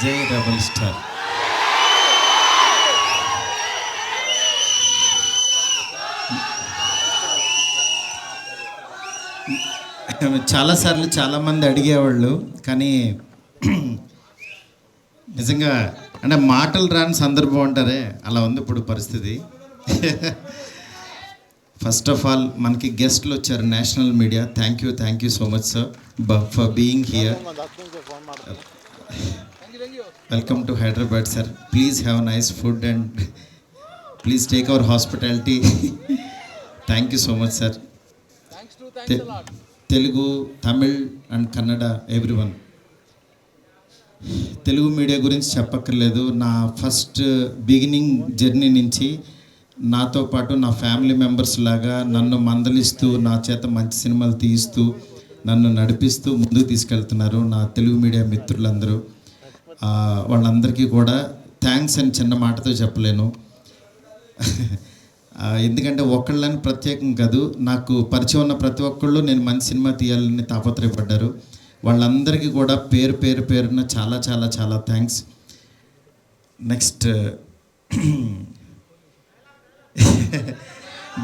జై rebel star. చాలాసార్లు చాలామంది అడిగేవాళ్ళు, కానీ నిజంగా అంటే మాటలు రాని సందర్భం అంటారే, అలా ఉంది ఇప్పుడు పరిస్థితి. ఫస్ట్ ఆఫ్ ఆల్ మనకి గెస్ట్లు వచ్చారు, national media. Thank you so much sir for being here. Welcome to Hyderabad sir. Please have nice food and please take our hospitality. Thank you so much sir. Telugu, Tamil and Kannada everyone. Telugu media గురించి చెప్పక్కర్లేదు. నా first beginning journey నుంచి నాతో పాటు నా family members లాగా నన్ను మందలిస్తూ, నా చేత మంచి సినిమాలు తీయిస్తూ, నన్ను నడిపిస్తూ ముందుకు తీసుకెళ్తున్నారు నా తెలుగు మీడియా మిత్రులందరూ. వాళ్ళందరికీ కూడా థ్యాంక్స్ అని చిన్న మాటతో చెప్పలేను. ఎందుకంటే ఒకళ్ళని ప్రత్యేకం కాదు, నాకు పరిచయం ఉన్న ప్రతి ఒక్కళ్ళు నేను మంచి సినిమా తీయాలని తాపత్రయపడ్డారు. వాళ్ళందరికీ కూడా పేరున చాలా చాలా చాలా థ్యాంక్స్. నెక్స్ట్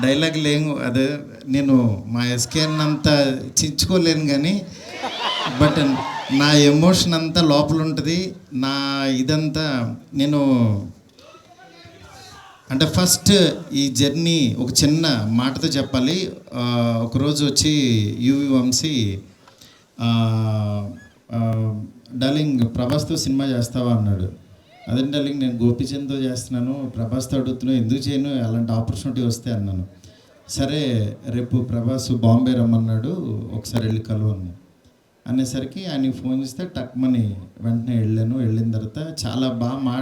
డైలాగ్ లేము, అదే నేను మా ఎస్కేన్ అంతా చించుకోలేను, కానీ బట్ నా ఎమోషన్ అంతా లోపల ఉంటుంది. నా ఇదంతా నేను అంటే ఫస్ట్ ఈ జర్నీ ఒక చిన్న మాటతో చెప్పాలి. ఒకరోజు వచ్చి యువి వంశీ, డార్లింగ్ ప్రభాస్తో సినిమా చేస్తావా అన్నాడు. అదే డార్లింగ్ నేను గోపీచంద్తో చేస్తున్నాను, ప్రభాస్తో అడుగుతున్నాను, ఎందుకు చేయను, అలాంటి ఆపర్చునిటీ వస్తే అన్నాను. సరే రేపు ప్రభాస్ బాంబే రమ్మన్నాడు, ఒకసారి వెళ్ళి కలవను అనేసరికి ఆయనకి ఫోన్ చేస్తే టక్మని వెంటనే వెళ్ళాను. వెళ్ళిన తర్వాత చాలా బాగా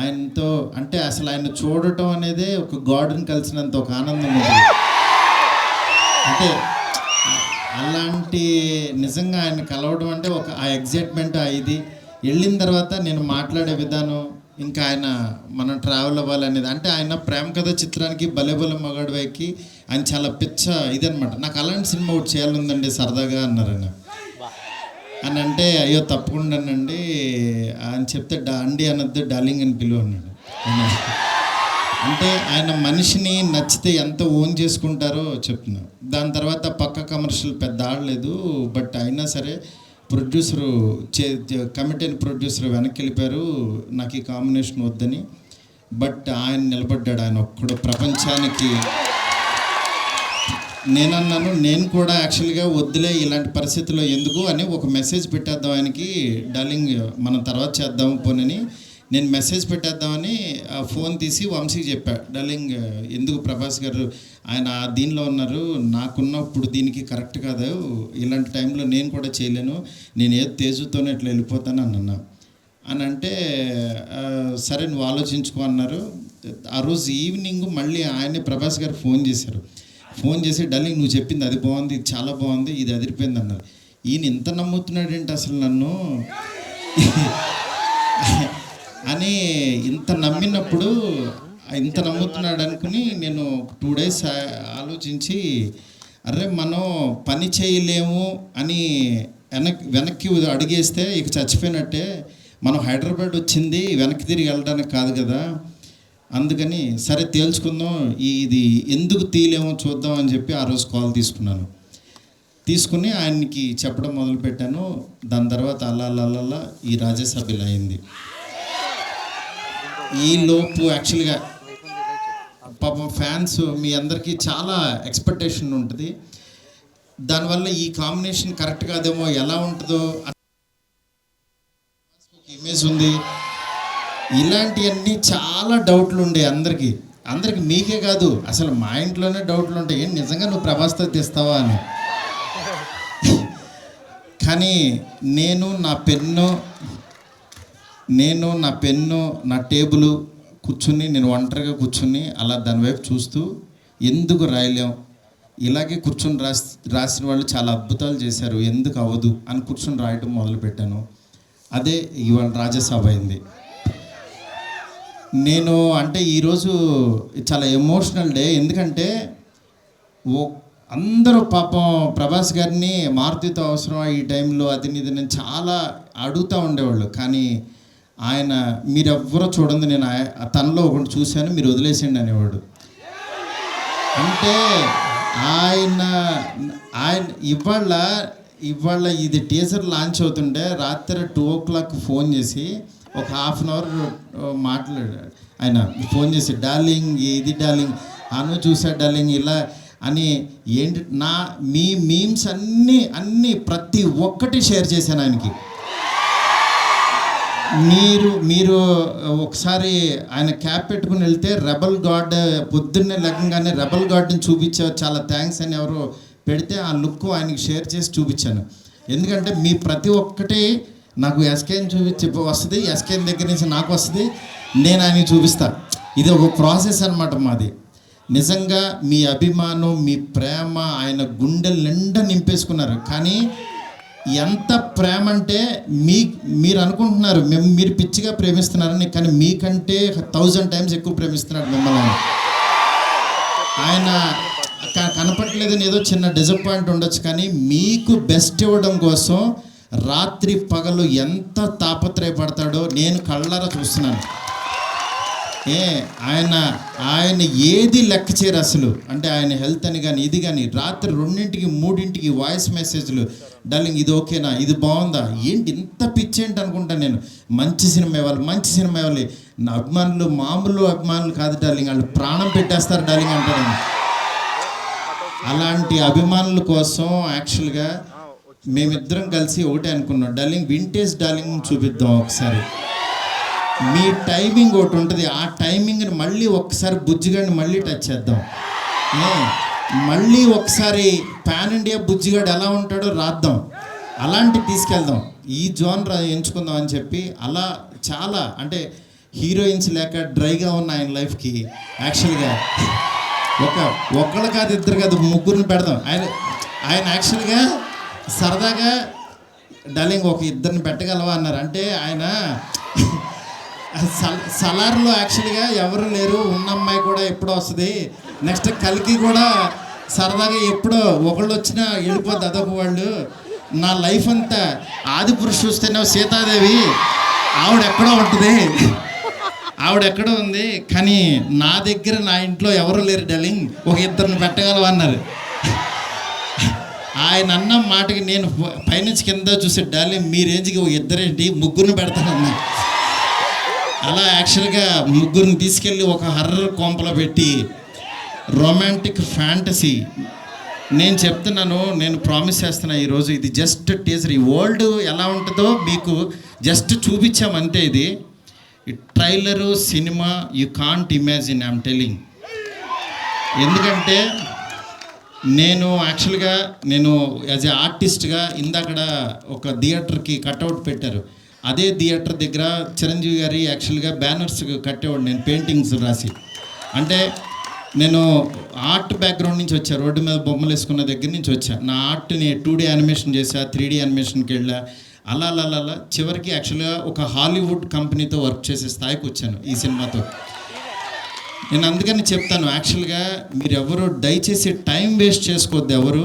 ఆయనతో అంటే అసలు ఆయన చూడటం అనేదే ఒక గాడ్ని కలిసినంత ఒక ఆనందం ఉంది. అంటే అలాంటి నిజంగా ఆయన కలవడం అంటే ఒక ఆ ఎగ్జైట్మెంట్ ఇది. వెళ్ళిన తర్వాత నేను మాట్లాడే విధానం, ఇంకా ఆయన మనం ట్రావెల్ అవ్వాలనేది, అంటే ఆయన ప్రేమ కథ చిత్రానికి భలే మగాడు వైకి ఆయన చాలా పిచ్చ ఇదనమాట. నాకు అలాంటి సినిమా ఒకటి చేయాలందండి సరదాగా అన్నారు ఆయన. అని అంటే అయ్యో తప్పకుండానండి అని చెప్తే అండి అనద్దు డార్లింగ్ అని పిలువ అన్నాడు. అంటే ఆయన మనిషిని నచ్చితే ఎంత ఓన్ చేసుకుంటారో చెప్తున్నా. దాని తర్వాత పక్క కమర్షియల్ పెద్ద ఆడలేదు, బట్ అయినా సరే ప్రొడ్యూసరు కమిటీ ప్రొడ్యూసర్ వెనక్కి వెళ్ళిపోయారు నాకు ఈ కాంబినేషన్ వద్దని. బట్ ఆయన నిలబడ్డాడు, ఆయన ఒక్కడు ప్రపంచానికి. నేనన్నాను, నేను కూడా యాక్చువల్గా వద్దులే ఇలాంటి పరిస్థితుల్లో ఎందుకు అని ఒక మెసేజ్ పెట్టేద్దాం ఆయనకి, డార్లింగ్ మనం తర్వాత చేద్దాం పోనని నేను మెసేజ్ పెట్టేద్దామని ఫోన్ తీసి వంశీకి చెప్పా, డార్లింగ్ ఎందుకు ప్రభాస్ గారు ఆయన దీనిలో ఉన్నారు, నాకున్నప్పుడు దీనికి కరెక్ట్ కాదు, ఇలాంటి టైంలో నేను కూడా చేయలేను, నేను ఏదో తేజుతోనే ఇట్లా వెళ్ళిపోతాను అన్నా. అని అంటే సరే నువ్వు ఆలోచించుకో అన్నారు. ఆ రోజు ఈవినింగ్ మళ్ళీ ఆయనే ప్రభాస్ గారు ఫోన్ చేశారు. ఫోన్ చేసి డార్లింగ్ నువ్వు చెప్పింది అది బాగుంది, ఇది చాలా బాగుంది, ఇది అదిరిపోయింది అన్నారు. ఈయన ఇంత నమ్ముతున్నాడేంటి అసలు నన్ను అని ఇంత నమ్మినప్పుడు ఇంత నమ్ముతున్నాడు అనుకుని నేను 2 days ఆలోచించి, అరే మనం పని చేయలేము అని వెనక్కి అడిగేస్తే ఇక చచ్చిపోయినట్టే. మనం హైదరాబాద్ వచ్చింది వెనక్కి తిరిగి వెళ్ళడానికి కాదు కదా, అందుకని సరే తేల్చుకుందాం, ఇది ఎందుకు తీయలేమో చూద్దాం అని చెప్పి ఆ రోజు కాల్ తీసుకుని ఆయనకి చెప్పడం మొదలుపెట్టాను. దాని తర్వాత అలా ఈ రాజ్యసభ ఇలా అయింది. ఈ లోపు యాక్చువల్గా పాపం ఫ్యాన్స్ మీ అందరికీ చాలా ఎక్స్పెక్టేషన్ ఉంటుంది, దానివల్ల ఈ కాంబినేషన్ కరెక్ట్ కాదేమో, ఎలా ఉంటుందో ఇమేజ్ ఉంది, ఇలాంటివన్నీ చాలా డౌట్లు ఉండే అందరికీ మీకే కాదు అసలు మా ఇంట్లోనే డౌట్లు ఉంటాయి, ఏం నిజంగా నువ్వు ప్రభాస్తో తీస్తావా అని. కానీ నేను నా పెన్ను నా టేబుల్ కూర్చుని నేను ఒంటరిగా కూర్చుని అలా దాని వైపు చూస్తూ ఎందుకు రాయలేం, ఇలాగే కూర్చొని రాసిన వాళ్ళు చాలా అద్భుతాలు చేశారు, ఎందుకు అవ్వదు అని కూర్చొని రాయటం మొదలుపెట్టాను. అదే ఇవాళ రాజ్యసభ అయింది. నేను అంటే ఈరోజు చాలా ఎమోషనల్ డే, ఎందుకంటే అందరూ పాపం ప్రభాస్ గారిని మారుతితో అవసరం ఈ టైంలో అది ఇది నేను చాలా అడుగుతూ ఉండేవాళ్ళు, కానీ ఆయన మీరెవ్వరూ చూడండి, నేను తనలో ఒకటి చూశాను, మీరు వదిలేసేయండి అనేవాడు. అంటే ఆయన ఆయన ఇవాళ ఇది టీజర్ లాంచ్ అవుతుంటే రాత్రి 2 o'clock ఫోన్ చేసి ఒక హాఫ్ అన్ అవర్ మాట్లాడాడు. ఆయన ఫోన్ చేసి, డార్లింగ్ ఇది డార్లింగ్ అను చూసా డార్లింగ్ ఇలా అని, ఏంటి మీ మీమ్స్ అన్నీ ప్రతి ఒక్కటి షేర్ చేశాను ఆయనకి. మీరు ఒకసారి ఆయన క్యాప్ పెట్టుకుని వెళ్తే రెబల్ గాడ్ పొద్దున్నే లెక్కగానే రెబల్ గాడ్ని చూపించారు, చాలా థ్యాంక్స్ అని ఎవరో పెడితే ఆ లుక్ ఆయనకి షేర్ చేసి చూపించాను. ఎందుకంటే మీ ప్రతి ఒక్కటి నాకు ఎస్కేని వస్తుంది, ఎస్కేన్ దగ్గర నుంచి నాకు వస్తుంది, నేను ఆయనకి చూపిస్తా. ఇది ఒక ప్రాసెస్ అన్నమాట మాది. నిజంగా మీ అభిమానం, మీ ప్రేమ ఆయన గుండెల నిండా నింపేసుకున్నారు. కానీ ఎంత ప్రేమ అంటే మీరు అనుకుంటున్నారు మీరు పిచ్చిగా ప్రేమిస్తున్నారని, కానీ మీకంటే 1000 times ఎక్కువ ప్రేమిస్తున్నాడు మిమ్మల్ని. ఆయన కనపట్లేదని ఏదో చిన్న డిసప్పాయింట్ ఉండొచ్చు, కానీ మీకు బెస్ట్ ఇవ్వడం కోసం రాత్రి పగలు ఎంత తాపత్రయపడతాడో నేను కళ్ళారా చూస్తున్నాను. ఆయన ఏది లెక్క చేయరు అసలు. అంటే ఆయన హెల్త్ అని కానీ ఇది కానీ రాత్రి 2ంటికి 3ంటికి వాయిస్ మెసేజ్లు, డార్లింగ్ ఇది ఓకేనా, ఇది బాగుందా, ఏంటి ఇంత పిచ్చి ఏంటి అనుకుంటాను నేను. మంచి సినిమా ఇవ్వాలి. నా అభిమానులు మామూలు అభిమానులు కాదు డార్లింగ్, వాళ్ళు ప్రాణం పెట్టేస్తారు డార్లింగ్ అంటారు. అలాంటి అభిమానుల కోసం యాక్చువల్గా మేమిద్దరం కలిసి ఒకటే అనుకున్నాం, డార్లింగ్ వింటేజ్ డార్లింగ్ చూపిద్దాం ఒకసారి. మీ టైమింగ్ ఒకటి ఉంటుంది, ఆ టైమింగ్ని మళ్ళీ ఒకసారి బుజ్జిగాడిని మళ్ళీ టచ్ చేద్దాం. మళ్ళీ ఒకసారి పాన్ ఇండియా బుజ్జిగాడు ఎలా ఉంటాడో రాద్దాం, అలాంటి తీసుకెళ్దాం, ఈ జోనర్ ఎంచుకుందాం అని చెప్పి. అలా చాలా అంటే హీరోయిన్స్ లేక డ్రైగా ఉన్న ఆయన లైఫ్కి యాక్చువల్గా ఒకళ్ళు కాదు, ఇద్దరు కాదు, 3 పెడదాం. ఆయన యాక్చువల్గా సరదాగా డార్లింగ్ ఒక 2 పెట్టగలవా అన్నారు. అంటే ఆయన సలార్లో యాక్చువల్గా ఎవరు లేరు, ఉన్న అమ్మాయి కూడా ఎప్పుడో వస్తుంది, నెక్స్ట్ కలికి కూడా సరదాగా ఎప్పుడో ఒకళ్ళు వచ్చినా వెళ్ళిపోద్ది, అదొక వాళ్ళు. నా లైఫ్ అంతా ఆది పురుషు చూస్తేనే సీతాదేవి ఆవిడెక్కడో ఉంది, కానీ నా దగ్గర నా ఇంట్లో ఎవరు లేరు డార్లింగ్, ఒక 2 పెట్టగలవా అన్నారు. ఆయన అన్న మాటకి నేను పైనుంచి కింద చూసి, డార్లింగ్ మీ రేంజ్కి 2 3 పెడతానన్నా. అలా యాక్చువల్గా 3 తీసుకెళ్ళి ఒక హర్రర్ కొంపలో పెట్టి రొమాంటిక్ ఫ్యాంటసీ. నేను చెప్తున్నాను, నేను ప్రామిస్ చేస్తున్నా, ఈరోజు ఇది జస్ట్ టీజర్. ఈ వరల్డ్ ఎలా ఉంటుందో మీకు జస్ట్ చూపించామంతే. ఇది trailer cinema you can't imagine, I'm telling. ఎందుకంటే నేను యాక్చువల్గా యాజ్ ఏ ఆర్టిస్ట్గా ఇందాకడ ఒక థియేటర్కి కట్అవుట్ పెట్టారు. అదే థియేటర్ దగ్గర చిరంజీవి గారి యాక్చువల్గా బ్యానర్స్ కట్టేవాడు నేను, పెయింటింగ్స్ రాసి. అంటే నేను ఆర్ట్ బ్యాక్గ్రౌండ్ నుంచి వచ్చా, రోడ్డు మీద బొమ్మలు వేసుకున్న దగ్గర నుంచి వచ్చా. నా ఆర్ట్ని 2D యానిమేషన్ చేశా, 3D యానిమేషన్కి వెళ్ళా. అలా చివరికి యాక్చువల్గా ఒక హాలీవుడ్ కంపెనీతో వర్క్ చేసే స్థాయికి వచ్చాను ఈ సినిమాతో. నేను అందుకని చెప్తాను, యాక్చువల్గా మీరు ఎవరు దయచేసి టైం వేస్ట్ చేసుకోవద్దు, ఎవరు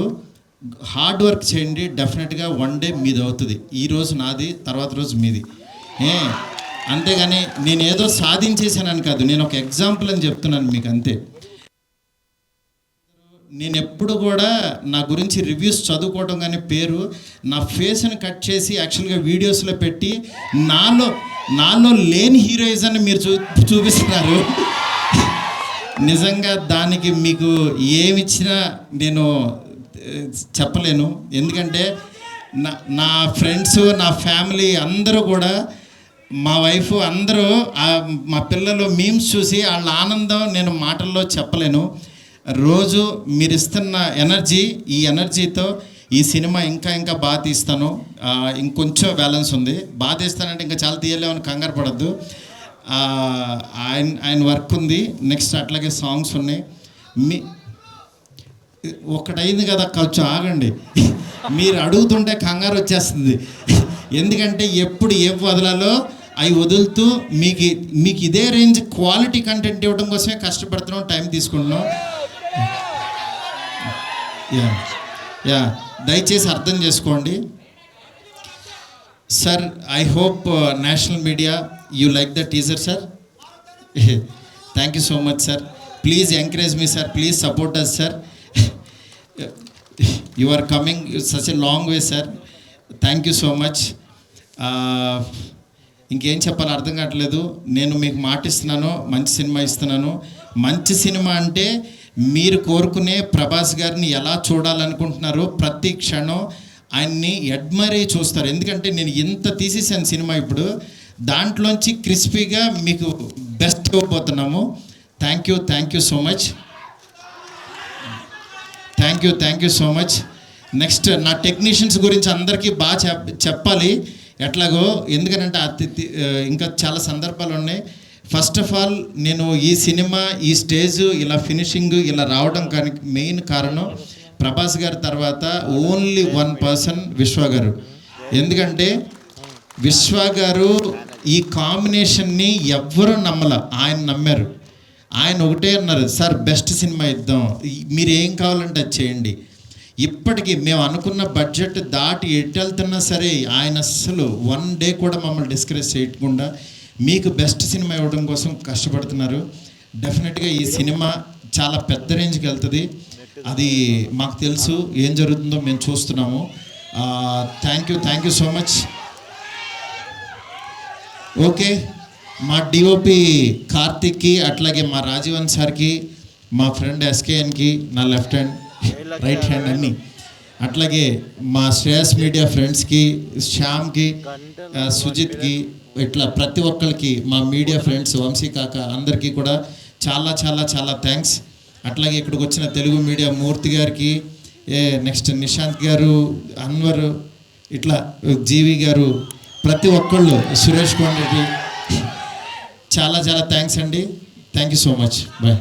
హార్డ్ వర్క్ చేయండి, డెఫినెట్గా 1 day మీది అవుతుంది. ఈరోజు నాది, తర్వాత రోజు మీది. అంతేగాని నేను ఏదో సాధించేసానని కాదు, నేను ఒక ఎగ్జాంపుల్ అని చెప్తున్నాను మీకు అంతే. నేను ఎప్పుడు కూడా నా గురించి రివ్యూస్ చదువుకోవడం కానీ పేరు, నా ఫేస్ని కట్ చేసి యాక్చువల్గా వీడియోస్లో పెట్టి నాలో లేని హీరోయిజాన్ని మీరు చూపిస్తున్నారు. నిజంగా దానికి మీకు ఏమిచ్చినా నేను చెప్పలేను. ఎందుకంటే నా ఫ్రెండ్స్, నా ఫ్యామిలీ అందరూ కూడా, మా వైఫ్ అందరూ, మా పిల్లలు మీమ్స్ చూసి వాళ్ళ ఆనందం నేను మాటల్లో చెప్పలేను. రోజు మీరు ఇస్తున్న ఎనర్జీ, ఈ ఎనర్జీతో ఈ సినిమా ఇంకా బాగా తీస్తాను. ఇంకొంచెం బ్యాలెన్స్ ఉంది, బాగా తీస్తానంటే ఇంకా చాలా తీయలేమని కంగారు పడద్దు. ఆయన వర్క్ ఉంది, నెక్స్ట్ అట్లాగే సాంగ్స్ ఉన్నాయి. ఒకటైంది కదా, కొంచెం ఆగండి. మీరు అడుగుతుంటే కంగారు వచ్చేస్తుంది. ఎందుకంటే ఎప్పుడు ఏ వదలాలో అవి వదులుతూ మీకు ఇదే రేంజ్ క్వాలిటీ కంటెంట్ ఇవ్వడం కోసమే కష్టపడుతున్నాం, టైం తీసుకుంటున్నాం. దయచేసి అర్థం చేసుకోండి. Sir I hope national media you like the teaser sir. Thank you so much sir. Please encourage me sir, please support us sir. You are coming such a long way sir. Thank you so much. ఇంకేం చెప్పాలో అర్థం కావట్లేదు. నేను మీకు మాటిస్తున్నాను, మంచి cinema ఇస్తున్నాను. మంచి సినిమా అంటే మీరు కోరుకునే ప్రభాస్ గారిని ఎలా చూడాలనుకుంటున్నారో ప్రతి క్షణం ఆయన్ని అడ్మైర్ అయ్యి చూస్తారు. ఎందుకంటే నేను ఇంత తీసేసాను సినిమా, ఇప్పుడు దాంట్లోంచి క్రిస్పీగా మీకు బెస్ట్ ఇవ్వబోతున్నాము. Thank you so much. Thank you so much. Next నా టెక్నీషియన్స్ గురించి అందరికీ బాగా చెప్పాలి ఎట్లాగో, ఎందుకనంటే ఇంకా చాలా సందర్భాలు ఉన్నాయి. ఫస్ట్ ఆఫ్ ఆల్ నేను ఈ సినిమా ఈ స్టేజ్ ఇలా ఫినిషింగ్ ఇలా రావడం కానీ మెయిన్ కారణం ప్రభాస్ గారి తర్వాత ఓన్లీ వన్ పర్సన్ విశ్వ గారు. ఎందుకంటే విశ్వ గారు ఈ కాంబినేషన్ని ఎవ్వరూ నమ్మల, ఆయన నమ్మారు. ఆయన ఒకటే అన్నారు, సార్ బెస్ట్ సినిమా ఇద్దాం, మీరు ఏం కావాలంటే అది చేయండి. ఇప్పటికీ మేము అనుకున్న బడ్జెట్ దాటి ఎట్టెళ్తున్నా సరే ఆయన అస్సలు వన్ డే కూడా మమ్మల్ని డిస్కరేజ్ చేయకుండా మీకు బెస్ట్ సినిమా ఇవ్వడం కోసం కష్టపడుతున్నారు. డెఫినెట్గా ఈ సినిమా చాలా పెద్ద రేంజ్కి వెళ్తుంది, అది మాకు తెలుసు. ఏం జరుగుతుందో మేము చూస్తున్నాము. Thank you so much. Okay, మా డిఓపి కార్తిక్కి, అట్లాగే మా రాజీవన్ సార్కి, మా ఫ్రెండ్ ఎస్కేఎన్కి, నా లెఫ్ట్ హ్యాండ్ రైట్ హ్యాండ్ అన్నీ, అట్లాగే మా శ్రేయస్ మీడియా ఫ్రెండ్స్కి, శ్యామ్కి, సుజిత్కి, ఇట్లా ప్రతి ఒక్కరికి, మా మీడియా ఫ్రెండ్స్ వంశీ కాక అందరికీ కూడా చాలా చాలా చాలా థ్యాంక్స్. అట్లాగే ఇక్కడికి వచ్చిన తెలుగు మీడియా మూర్తి గారికి, నెక్స్ట్ నిశాంత్ గారు, అన్వర్, ఇట్లా జీవి గారు, ప్రతి ఒక్కళ్ళు, సురేష్ కొండరెడ్డి, చాలా చాలా థ్యాంక్స్ అండి. Thank you so much. Bye.